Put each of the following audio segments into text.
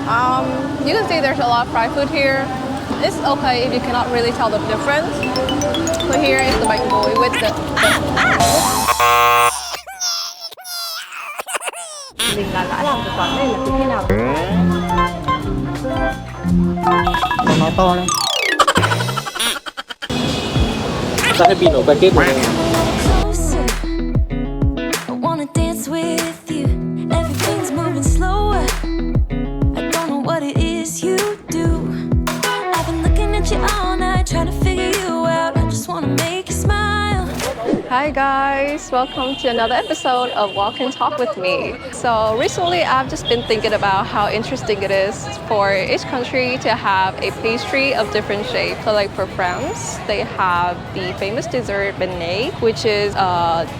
You can see there's a lot of fried food here. It's okay if you cannot really tell the difference. So here is the bánh gối with the Mình là đã làm cái quán này là từ khi nào? Còn nó to lên. Ta hay bị nổ bài kết của mình. Hi guys, welcome to another episode of Walk and Talk with me. So recently I've just been thinking about how interesting it is for each country to have a pastry of different shapes. So like for France, they have the famous dessert Banh, which is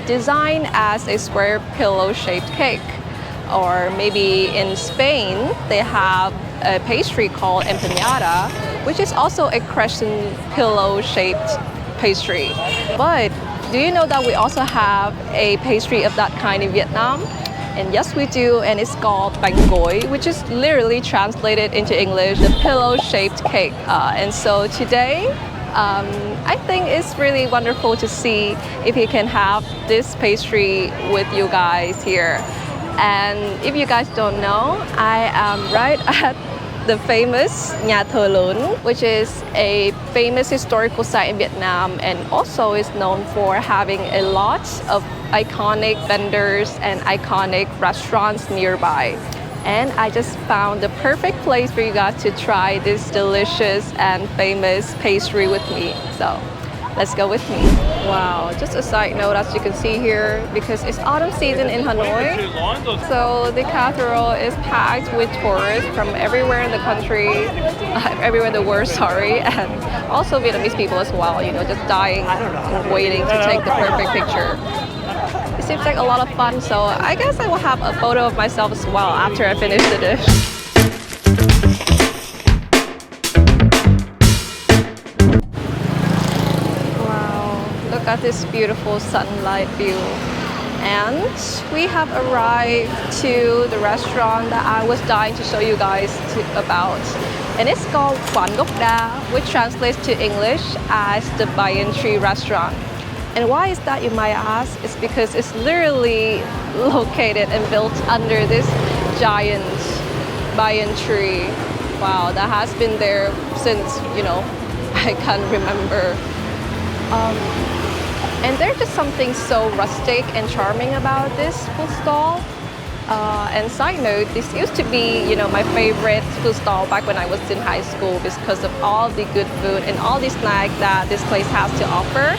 designed as a square pillow-shaped cake. Or maybe in Spain, they have a pastry called empanada, which is also a crescent pillow-shaped pastry. But do you know that we also have a pastry of that kind in Vietnam? And yes, we do, and it's called bánh gối, which is literally translated into English, the pillow-shaped cake. And so today, I think it's really wonderful to see if you can have this pastry with you guys here. And if you guys don't know, I am right at the famous Nhà thờ lớn, which is a famous historical site in Vietnam and also is known for having a lot of iconic vendors and iconic restaurants nearby. And I just found the perfect place for you guys to try this delicious and famous pastry with me. So let's go with me. Wow, just a side note, as you can see here, because it's autumn season in Hanoi, so the cathedral is packed with tourists from everywhere in the country, everywhere in the world, sorry, and also Vietnamese people as well, you know, just dying and waiting to take the perfect picture. It seems like a lot of fun, so I guess I will have a photo of myself as well after I finish the dish. Look at this beautiful sunlight view. And we have arrived to the restaurant that I was dying to show you guys about. And it's called Quán Gốc Đa, which translates to English as the Banyan tree restaurant. And why is that, you might ask? It's because it's literally located and built under this giant banyan tree. Wow, that has been there since, you know, I can't remember. And there's just something so rustic and charming about this food stall. And side note, this used to be, you know, my favorite food stall back when I was in high school because of all the good food and all the snacks that this place has to offer.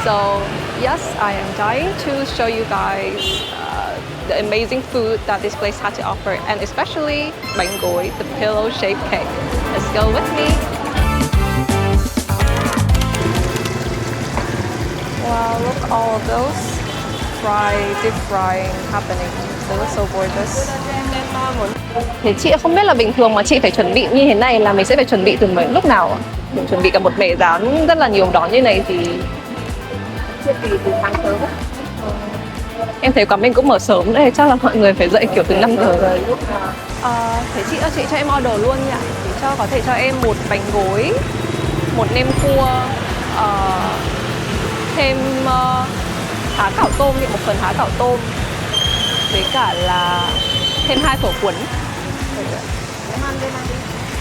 So yes, I am dying to show you guys the amazing food that this place has to offer, and especially bánh gối, the pillow-shaped cake. Let's go with me. Wow, look all of those deep frying happening. They look so gorgeous. Thì chị không biết là bình thường mà chị phải chuẩn bị như thế này là mình sẽ phải chuẩn bị từ lúc nào ạ? Mình chuẩn bị cả một bể rán rất là nhiều món như này thì Chị từ sáng sớm. em thấy quán mình cũng mở sớm đấy, chắc là mọi người phải dậy kiểu từ 5 giờ rồi. Thế chị cho em order luôn nhỉ? Thì có thể cho em một bánh gối, một nem cua, thêm há cảo tôm, một phần há cảo tôm, với cả là thêm 2 phở cuốn.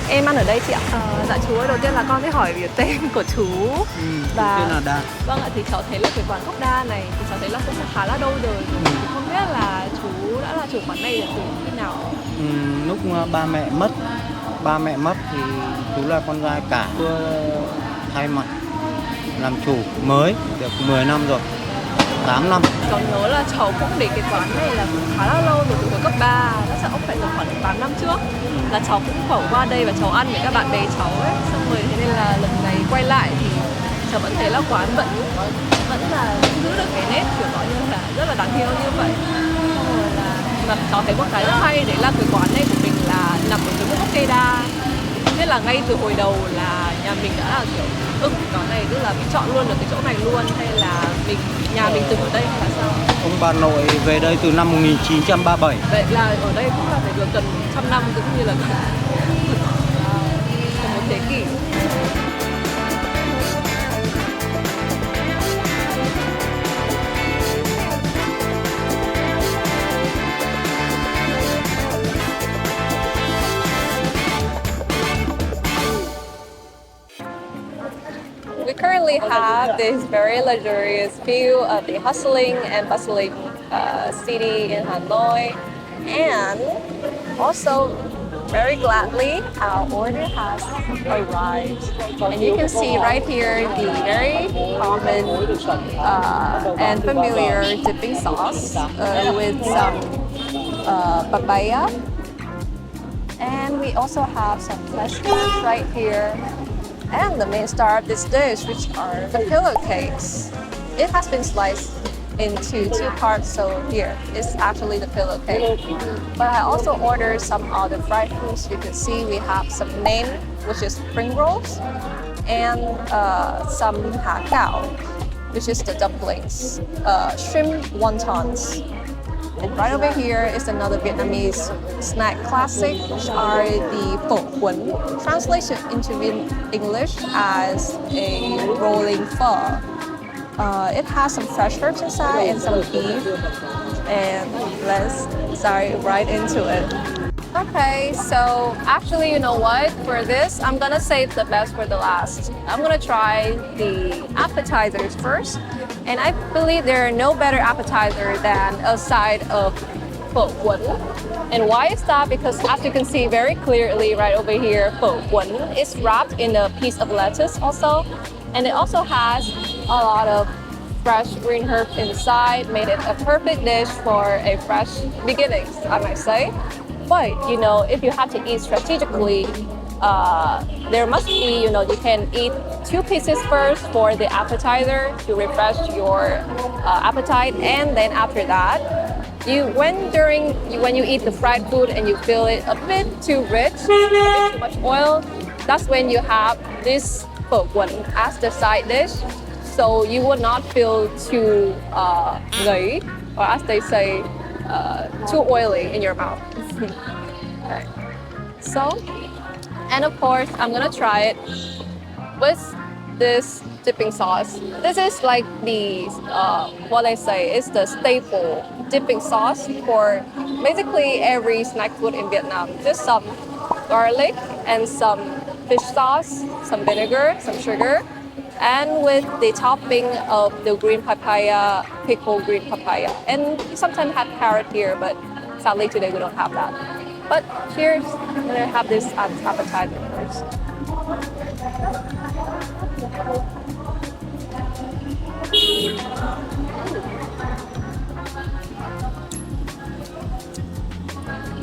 Em ăn ở đây chị ạ. Dạ chú ơi, đầu tiên là con sẽ hỏi về tên của chú. Và tên là Đa. Vâng ạ, thì cháu thấy là cái quán Gốc Đa này thì cháu thấy là cũng khá là lâu rồi. Không biết là chú đã là chủ quán này từ khi nào? Lúc ba mẹ mất thì chú là con trai cả, thay mặt làm chủ mới được 10 năm rồi, 8 năm. Cháu nhớ là cháu cũng để cái quán này là cũng khá là lâu rồi, từ hồi cấp 3, chắc cũng phải được khoảng 8 năm trước. Là cháu cũng phẩu qua đây và cháu ăn với các bạn bè cháu ấy. Xong rồi thế nên là lần này quay lại thì cháu vẫn thấy là quán vẫn là giữ được cái nét kiểu gọi như là rất là đáng yêu như vậy. Xong rồi là mà cháu thấy một cái rất hay, đấy là cái quán này của mình là nằm ở dưới gốc cây đa. Thế là ngay từ hồi đầu là nhà mình đã là kiểu cái quán này, tức là mình chọn luôn được cái chỗ này luôn, hay là nhà mình từng ở đây hay là sao? Ông bà nội về đây từ năm 1937. Vậy là ở đây cũng là phải được gần 100 năm cũng như là một thế kỷ. We currently have this very luxurious view of the hustling and bustling city in Hanoi, and also very gladly our order has arrived. And you can see right here the very common and familiar dipping sauce with some papaya. And we also have some fresh fruit right here. And the main star of this dish, which are the pillow cakes. It has been sliced into two parts, so here is actually the pillow cake. But I also ordered some other fried foods. You can see we have some nem, which is spring rolls, and some ha cao, which is the dumplings, shrimp wontons. And right over here is another Vietnamese snack classic, which are the pho Huyen, translated into English as a rolling pho. It has some fresh herbs inside and some beef. And let's dive right into it. Okay, so actually, you know what? For this, I'm gonna save the best for the last. I'm gonna try the appetizers first. And I believe there are no better appetizer than a side of pho Huyen. And why is that? Because as you can see very clearly right over here, pho Huyen is wrapped in a piece of lettuce also. And it also has a lot of fresh green herbs inside, made it a perfect dish for a fresh beginnings, I might say. But, you know, if you have to eat strategically, there must be, you know, you can eat 2 pieces first for the appetizer to refresh your appetite, and then after that, when you eat the fried food and you feel it a bit too rich, a bit too much oil, that's when you have this pho Huyen as the side dish, so you will not feel too ngấy, or as they say, too oily in your mouth. Okay. So. And of course, I'm gonna try it with this dipping sauce. This is like the, what I say, is the staple dipping sauce for basically every snack food in Vietnam. Just some garlic and some fish sauce, some vinegar, some sugar, and with the topping of the green papaya, pickled green papaya. And we sometimes have carrot here, but sadly today we don't have that. But cheers, I'm gonna have this appetizer first.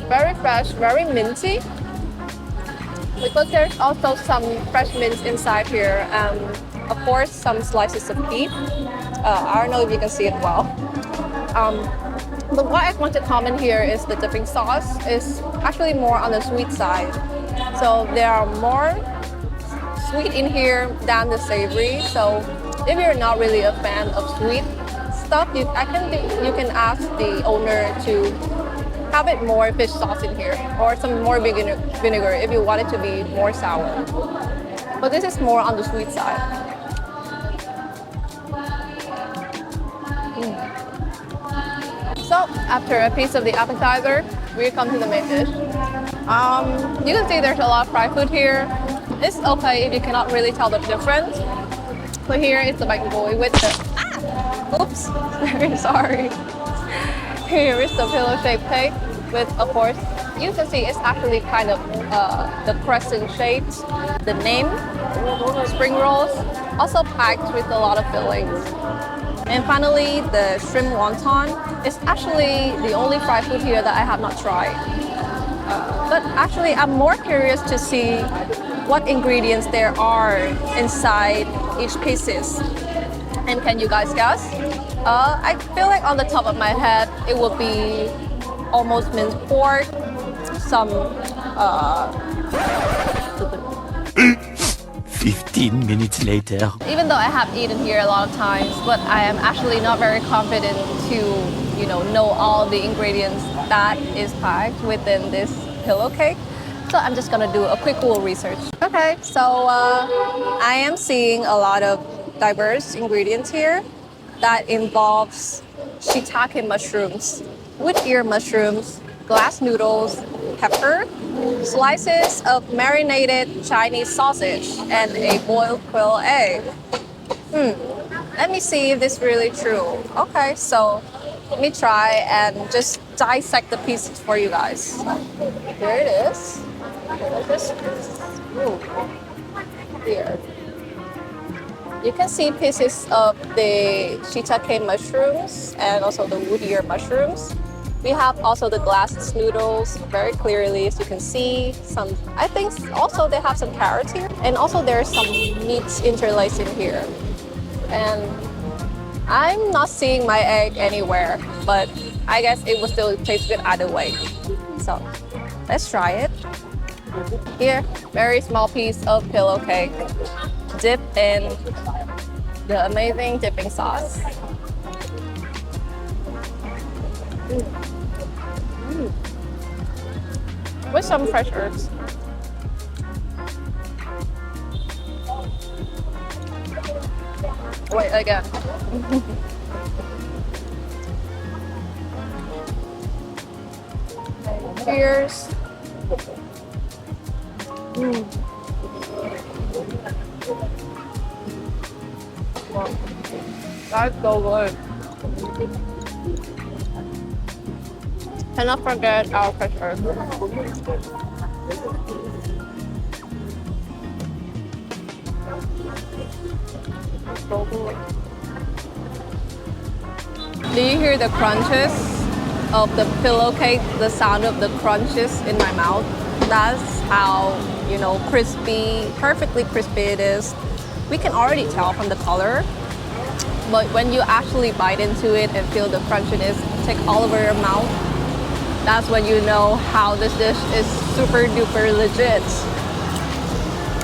Very fresh, very minty. Because there's also some fresh mints inside here. Of course, some slices of beef. I don't know if you can see it well. But what I want to comment here is the dipping sauce is actually more on the sweet side. So there are more sweet in here than the savory. So if you're not really a fan of sweet stuff, you can ask the owner to have it more fish sauce in here, or some more vinegar if you want it to be more sour. But this is more on the sweet side. So after a piece of the appetizer, we come to the main dish. You can see there's a lot of fried food here. It's okay if you cannot really tell the difference. So here is the banh boy with the, oops, very sorry. Here is the pillow-shaped cake with, of course, you can see it's actually kind of the crescent shaped. The name, spring rolls, also packed with a lot of fillings. And finally, the shrimp wonton is actually the only fried food here that I have not tried. But actually, I'm more curious to see what ingredients there are inside each pieces. And can you guys guess? I feel like on the top of my head, it will be almost minced pork, some 15 minutes later. Even though I have eaten here a lot of times, but I am actually not very confident to, know all the ingredients that is packed within this pillow cake. So I'm just gonna do a quick Google research. Okay, so I am seeing a lot of diverse ingredients here that involves shiitake mushrooms, wood ear mushrooms, glass noodles, pepper, slices of marinated Chinese sausage, and a boiled quail egg. Let me see if this is really true. Okay, so let me try and just dissect the pieces for you guys. Here it is. Ooh. Here. You can see pieces of the shiitake mushrooms and also the wood ear mushrooms. We have also the glass noodles very clearly, as you can see. I think also they have some carrots here. And also there's some meats interlaced in here. And I'm not seeing my egg anywhere, but I guess it will still taste good either way. So let's try it. Here, very small piece of pillow cake dipped in the amazing dipping sauce. With some fresh herbs. Wait, again. Cheers. Wow. That's so good. Cannot forget our fresh herbs. So good. Do you hear the crunches of the pillow cake? The sound of the crunches in my mouth? That's how, crispy, perfectly crispy it is. We can already tell from the color, but when you actually bite into it and feel the crunchiness take all over your mouth, that's when you know how this dish is super duper legit.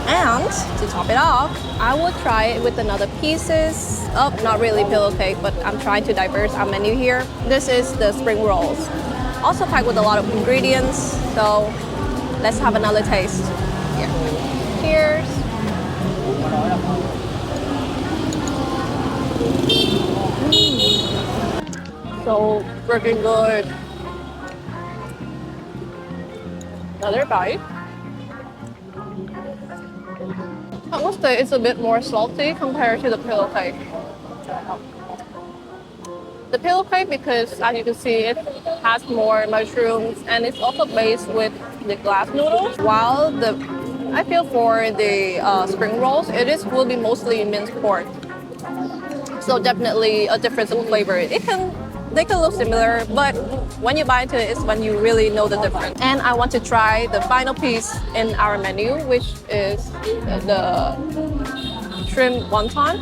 And to top it off, I will try it with another pieces of, not really pillow cake, but I'm trying to diverse our menu here. This is the spring rolls. Also packed with a lot of ingredients, so let's have another taste. Here. Cheers. So freaking good. Another bite. I must say it's a bit more salty compared to the pillow cake. The pillow cake, because as you can see, it has more mushrooms and it's also based with the glass noodles. While I feel for the spring rolls, will be mostly minced pork. So definitely a difference in flavor. They can look similar, but when you bite into it is when you really know the difference. And I want to try the final piece in our menu, which is the shrimp wonton,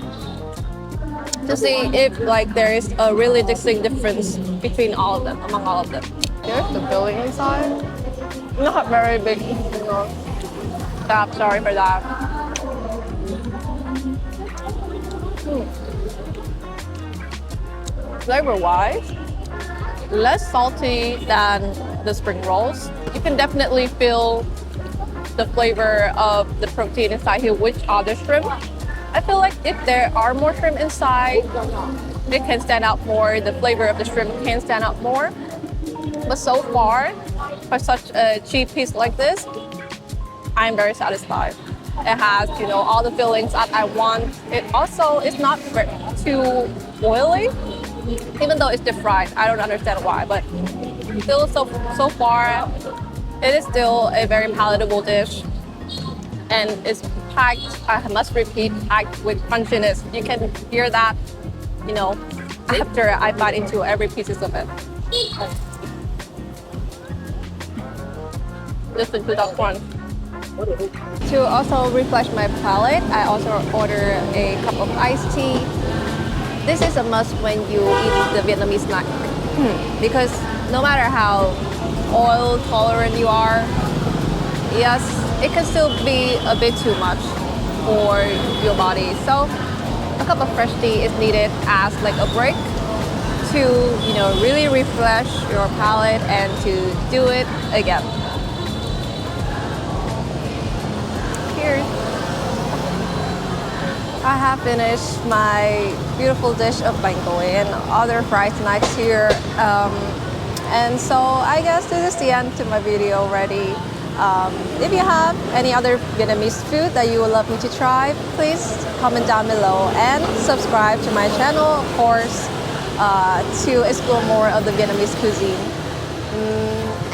to see if there is a really distinct difference between all of them, among all of them. Here's the filling inside. Not very big, sorry for that. Flavor-wise, less salty than the spring rolls. You can definitely feel the flavor of the protein inside here, which are the shrimp. I feel like if there are more shrimp inside, it can stand out more. The flavor of the shrimp can stand out more. But so far, for such a cheap piece like this, I'm very satisfied. It has, all the fillings that I want. It also is not too oily. Even though it's deep fried, I don't understand why, but still so far, it is still a very palatable dish. And it's packed, I must repeat, packed with crunchiness. You can hear that, after I bite into every piece of it. Listen to that crunch. To also refresh my palate, I also order a cup of iced tea. This is a must when you eat the Vietnamese snack, because no matter how oil tolerant you are, yes, it can still be a bit too much for your body. So a cup of fresh tea is needed as a break to really refresh your palate and to do it again. I have finished my beautiful dish of banh and other fried snacks here. And so I guess this is the end to my video already. If you have any other Vietnamese food that you would love me to try, please comment down below and subscribe to my channel, of course, to explore more of the Vietnamese cuisine.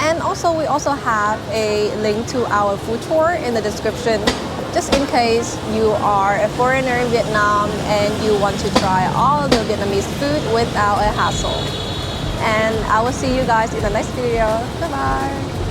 And also, we also have a link to our food tour in the description, just in case you are a foreigner in Vietnam and you want to try all the Vietnamese food without a hassle. And I will see you guys in the next video. Bye bye.